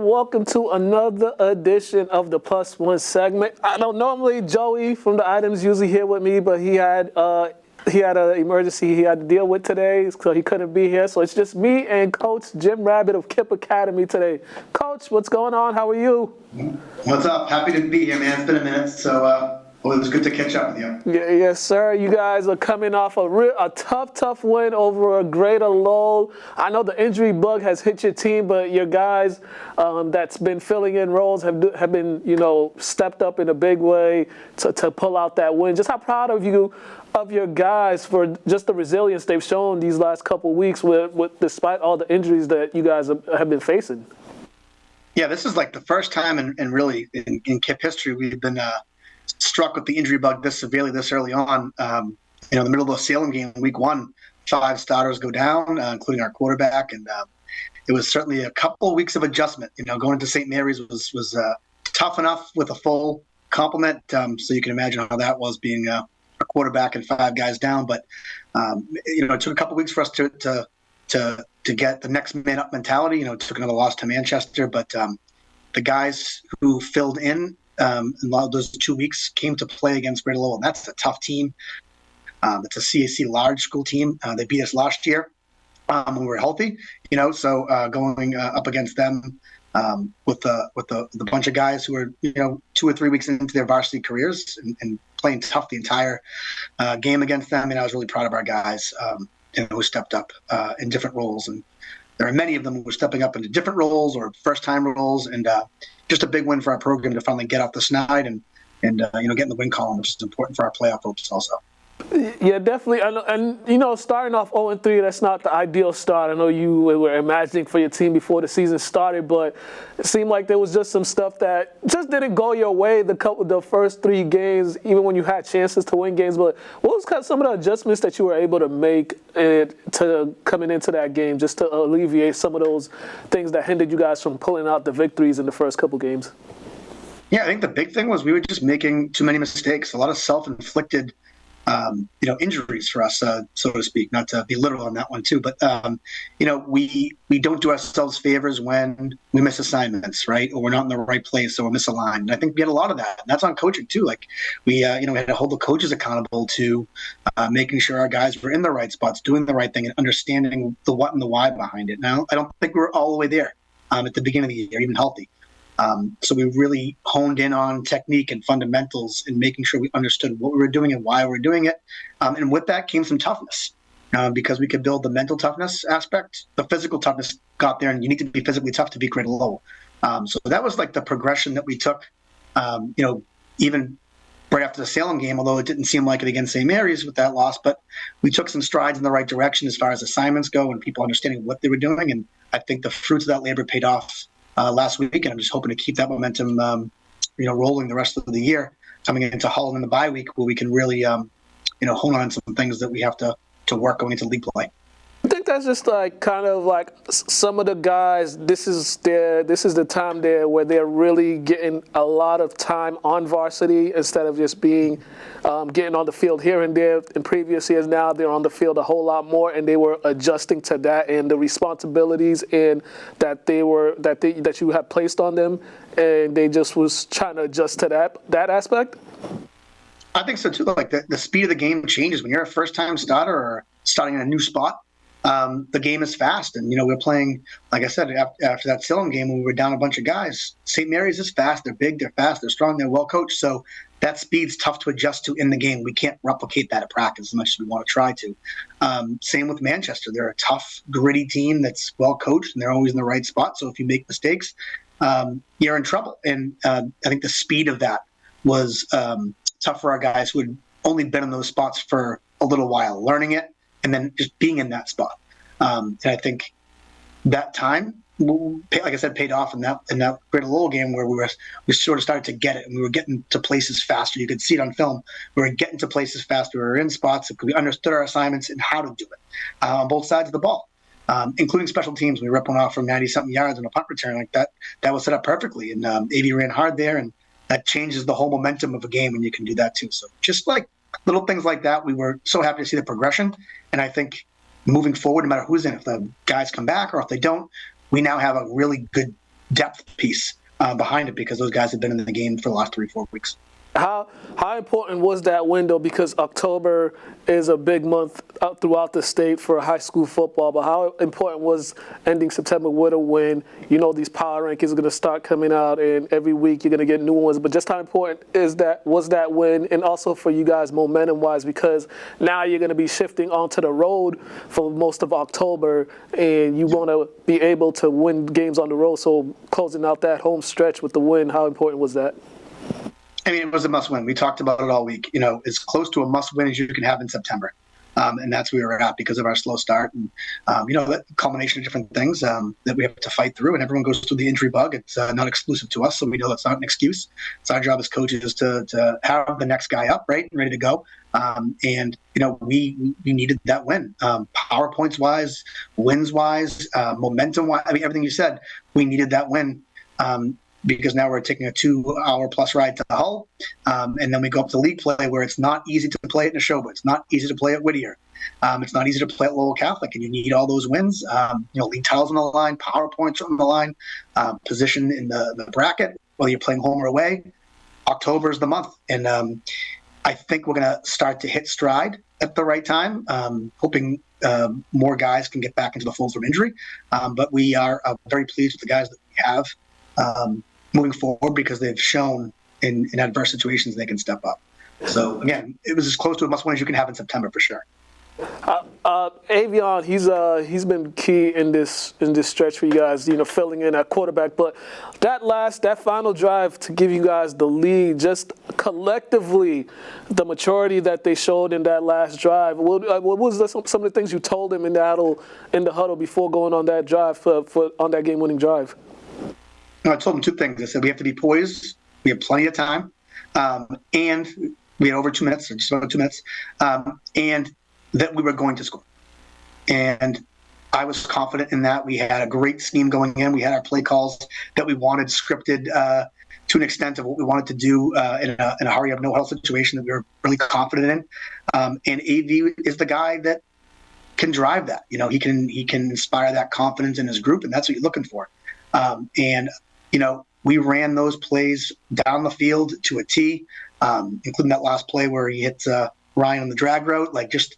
welcome to another edition of the Plus One segment. I know normally Joey from the Items usually here with me, but he had an emergency he had to deal with today, so he couldn't be here. So it's just me and Coach Jim Rabbitt of Kipp Academy today. Coach, what's going on? How are you? What's up? Happy to be here, man. It's been a minute, so it was good to catch up with you. Yes, sir. You guys are coming off a tough win over a Greater Lowell. I know the injury bug has hit your team, but your guys that's been filling in roles have been, stepped up in a big way to pull out that win. Just how proud of your guys for just the resilience they've shown these last couple of weeks with despite all the injuries that you guys have been facing. Yeah, this is like the first time in Kipp history we've been struck with the injury bug this severely this early on. In the middle of the Salem game, week 1, 5 starters go down, including our quarterback, and it was certainly a couple of weeks of adjustment. Going into St. Mary's was tough enough with a full complement, so you can imagine how that was being a quarterback and 5 guys down. But it took a couple of weeks for us to get the next man up mentality. It took another loss to Manchester, but the guys who filled in a lot of those 2 weeks came to play against Greater Lowell. That's a tough team. It's a CAC large school team. They beat us last year when we were healthy. So going up against them with the bunch of guys who are 2 or 3 weeks into their varsity careers and playing tough the entire game against them. I was really proud of our guys who stepped up in different roles, and there are many of them who were stepping up into different roles or first-time roles, and just a big win for our program to finally get off the snide and get in the win column, which is important for our playoff hopes also. Yeah, definitely. And starting off 0-3, that's not the ideal start. I know you were imagining for your team before the season started, but it seemed like there was just some stuff that just didn't go your way the first 3 games, even when you had chances to win games. But what was kind of some of the adjustments that you were able to make to coming into that game, just to alleviate some of those things that hindered you guys from pulling out the victories in the first couple games? Yeah, I think the big thing was we were just making too many mistakes, a lot of self-inflicted injuries for us, so to speak, not to be literal on that one too, but, we don't do ourselves favors when we miss assignments, right? Or we're not in the right place, or we're misaligned. And I think we had a lot of that, and that's on coaching too. Like we had to hold the coaches accountable to making sure our guys were in the right spots, doing the right thing, and understanding the what and the why behind it. Now, I don't think we were all the way there at the beginning of the year, even healthy. So we really honed in on technique and fundamentals and making sure we understood what we were doing and why we were doing it. And with that came some toughness because we could build the mental toughness aspect. The physical toughness got there, and you need to be physically tough to beat Greater Lowell. So that was like the progression that we took, even right after the Salem game, although it didn't seem like it against St. Mary's with that loss. But we took some strides in the right direction as far as assignments go and people understanding what they were doing. And I think the fruits of that labor paid off last week, and I'm just hoping to keep that momentum, rolling the rest of the year, coming into Hull and the bye week, where we can really, hone on some things that we have to work going into league play. I think that's just kind of some of the guys. This is the time there where they're really getting a lot of time on varsity instead of just being getting on the field here and there. In previous years, now they're on the field a whole lot more, and they were adjusting to that and the responsibilities and that you have placed on them, and they just was trying to adjust to that aspect. I think so too. Like the speed of the game changes when you're a first-time starter or starting in a new spot. The game is fast, and we're playing, like I said, after that Salem game when we were down a bunch of guys. St. Mary's is fast. They're big. They're fast. They're strong. They're well coached. So that speed's tough to adjust to in the game. We can't replicate that at practice as much as we want to try to. Same with Manchester. They're a tough, gritty team that's well coached, and they're always in the right spot. So if you make mistakes, you're in trouble. And I think the speed of that was tough for our guys who had only been in those spots for a little while, learning it, and then just being in that spot. And I think that time, like I said, paid off in that Greater Lowell game where we sort of started to get it, and we were getting to places faster. You could see it on film. We were getting to places faster. We were in spots. We understood our assignments and how to do it on both sides of the ball, including special teams. We ripped one off from 90-something yards on a punt return like that. That was set up perfectly, and AV ran hard there, and that changes the whole momentum of a game when you can do that too. So just like little things like that, we were so happy to see the progression. And I think moving forward, no matter who's in, if the guys come back or if they don't, we now have a really good depth piece behind it because those guys have been in the game for the last 3-4 weeks. How important was that window? Because October is a big month throughout the state for high school football, but how important was ending September with a win? You know, these power rankings are going to start coming out, and every week you're going to get new ones, but just how important was that win, and also for you guys momentum-wise, because now you're going to be shifting onto the road for most of October, and you want to be able to win games on the road, so closing out that home stretch with the win, how important was that? I mean, it was a must-win. We talked about it all week. You know, as close to a must-win as you can have in September, and that's where we're at because of our slow start, and you know, that culmination of different things that we have to fight through. And everyone goes through the injury bug. It's not exclusive to us, so we know that's not an excuse. It's our job as coaches to have the next guy up, right, and ready to go. And you know, we needed that win, PowerPoints wise, wins wise, momentum wise. I mean, everything you said, we needed that win. Because now we're taking a 2-hour plus ride to Hull, and then we go up to league play where it's not easy to play at Neshoba. It's not easy to play at Whittier. It's not easy to play at Lowell Catholic, and you need all those wins. You know, league titles on the line, PowerPoints on the line, position in the bracket, whether you're playing home or away. October is the month, and I think we're going to start to hit stride at the right time, hoping more guys can get back into the fold from injury. But we are very pleased with the guys that we have moving forward because they've shown in adverse situations they can step up. So again, it was as close to a must-win as you can have in September for sure. Avion, he's been key in this stretch for you guys, you know, filling in at quarterback. But that final drive to give you guys the lead, just collectively, the maturity that they showed in that last drive. What was some of the things you told them in the huddle before going on that drive on that game-winning drive? I told them two things. I said we have to be poised. We have plenty of time, and we had over 2 minutes, or just about 2 minutes, and that we were going to score. And I was confident in that. We had a great scheme going in. We had our play calls that we wanted scripted to an extent of what we wanted to do in a hurry-up, no-huddle situation that we were really confident in. And AV is the guy that can drive that. You know, he can inspire that confidence in his group, and that's what you're looking for. And you know, we ran those plays down the field to a T, including that last play where he hit Ryan on the drag route, like just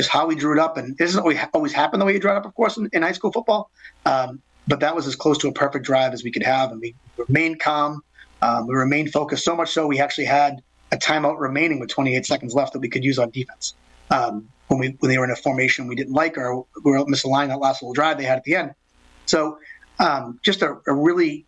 how we drew it up. And it doesn't always happen the way you drew it up, of course, in high school football. But that was as close to a perfect drive as we could have. And we remained calm. We remained focused, so much so we actually had a timeout remaining with 28 seconds left that we could use on defense. When they were in a formation we didn't like, or we were misaligned that last little drive they had at the end. So just a really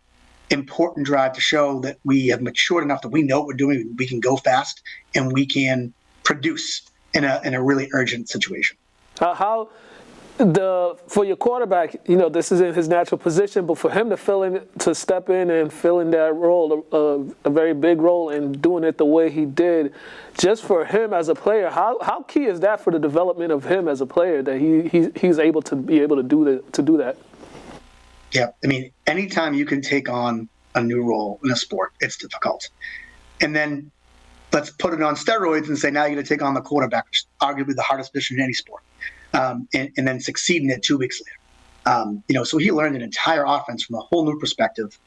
important drive to show that we have matured enough that we know what we're doing. We can go fast and we can produce in a really urgent situation. For your quarterback, you know, this isn't his natural position, but for him to step in and fill in that role, a very big role, and doing it the way he did, just for him as a player, how key is that for the development of him as a player that he's able to do that? Yeah, I mean, anytime you can take on a new role in a sport, it's difficult. And then let's put it on steroids and say now you're going to take on the quarterback, which is arguably the hardest position in any sport, and then succeed in it 2 weeks later. You know, so he learned an entire offense from a whole new perspective.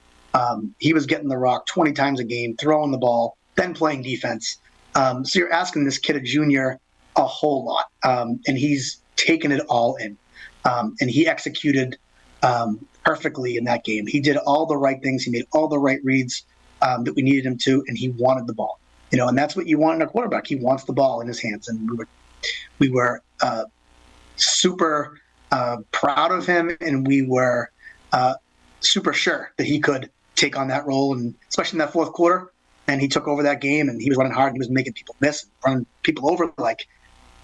He was getting the rock 20 times a game, throwing the ball, then playing defense. So you're asking this kid, a junior, a whole lot, and he's taken it all in. And he executed perfectly in that game. He did all the right things. He made all the right reads that we needed him to, and he wanted the ball. You know, and that's what you want in a quarterback. He wants the ball in his hands, and we were super proud of him, and we were super sure that he could take on that role, and especially in that fourth quarter. And he took over that game, and he was running hard. And he was making people miss, and running people over. Like,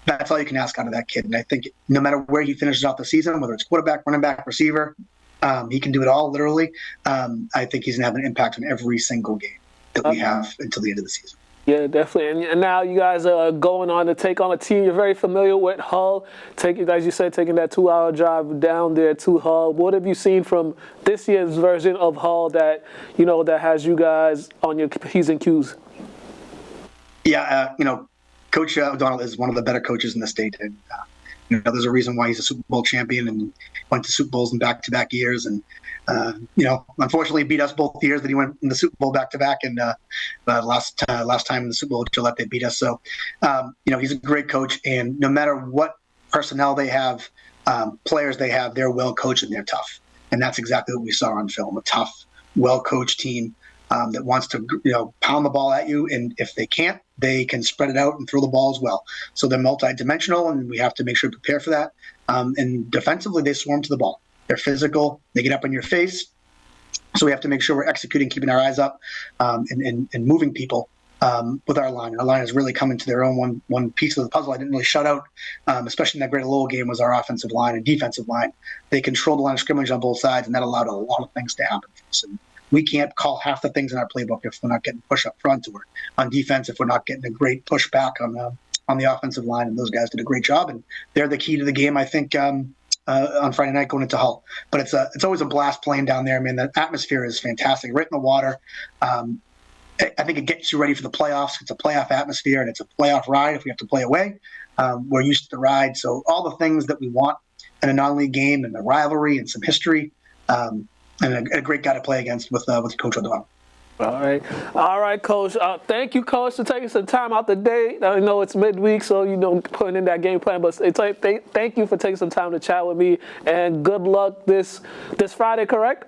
that's all you can ask out of that kid. And I think no matter where he finishes off the season, whether it's quarterback, running back, receiver, he can do it all, literally. I think he's going to have an impact on every single game that we have until the end of the season. Yeah, definitely. And now you guys are going on to take on a team you're very familiar with, Hull. As you said, taking that 2-hour drive down there to Hull. What have you seen from this year's version of Hull that, you know, that has you guys on your P's and Q's? Yeah, you know, Coach O'Donnell is one of the better coaches in the state. And There's a reason why he's a Super Bowl champion and went to Super Bowls in back-to-back years. And unfortunately, beat us both years that he went in the Super Bowl back-to-back. And last time in the Super Bowl, Gillette, they beat us. So, he's a great coach. And no matter what personnel they have, players they have, they're well coached and they're tough. And that's exactly what we saw on film: a tough, well-coached team that wants to, pound the ball at you. And if they can't, they can spread it out and throw the ball as well. So they're multidimensional, and we have to make sure to prepare for that. And defensively, they swarm to the ball. They're physical. They get up in your face. So we have to make sure we're executing, keeping our eyes up, and moving people with our line. Our line is really coming to their own. One piece of the puzzle I didn't really shut out, especially in that Greater Lowell game, was our offensive line and defensive line. They controlled the line of scrimmage on both sides, and that allowed a lot of things to happen for us. And we can't call half the things in our playbook if we're not getting push up front, or on defense if we're not getting a great push back on the offensive line. And those guys did a great job, and they're the key to the game, I think, on Friday night going into Hull. But it's always a blast playing down there. I mean, the atmosphere is fantastic, right in the water. I think it gets you ready for the playoffs. It's a playoff atmosphere, and it's a playoff ride if we have to play away. We're used to the ride. So all the things that we want in a non-league game, and the rivalry and some history, and a great guy to play against with Coach O'Donnell. All right, Coach. Thank you, Coach, for taking some time out the day. I know it's midweek, so putting in that game plan. But thank you for taking some time to chat with me, and good luck this Friday. Correct?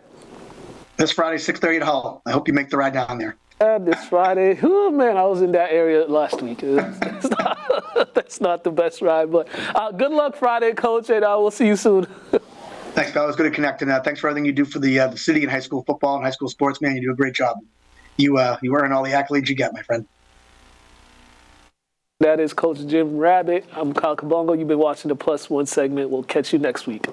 This Friday, 6:30 at Hull. I hope you make the ride down there. This Friday. Oh man, I was in that area last week. That's not the best ride, but good luck Friday, Coach, and we'll see you soon. Thanks, pal. It was good to connect, and thanks for everything you do for the city and high school football and high school sports, man. You do a great job. You earn all the accolades you get, my friend. That is Coach Jim Rabbitt. I'm Kyle Kabongo. You've been watching the Plus One segment. We'll catch you next week.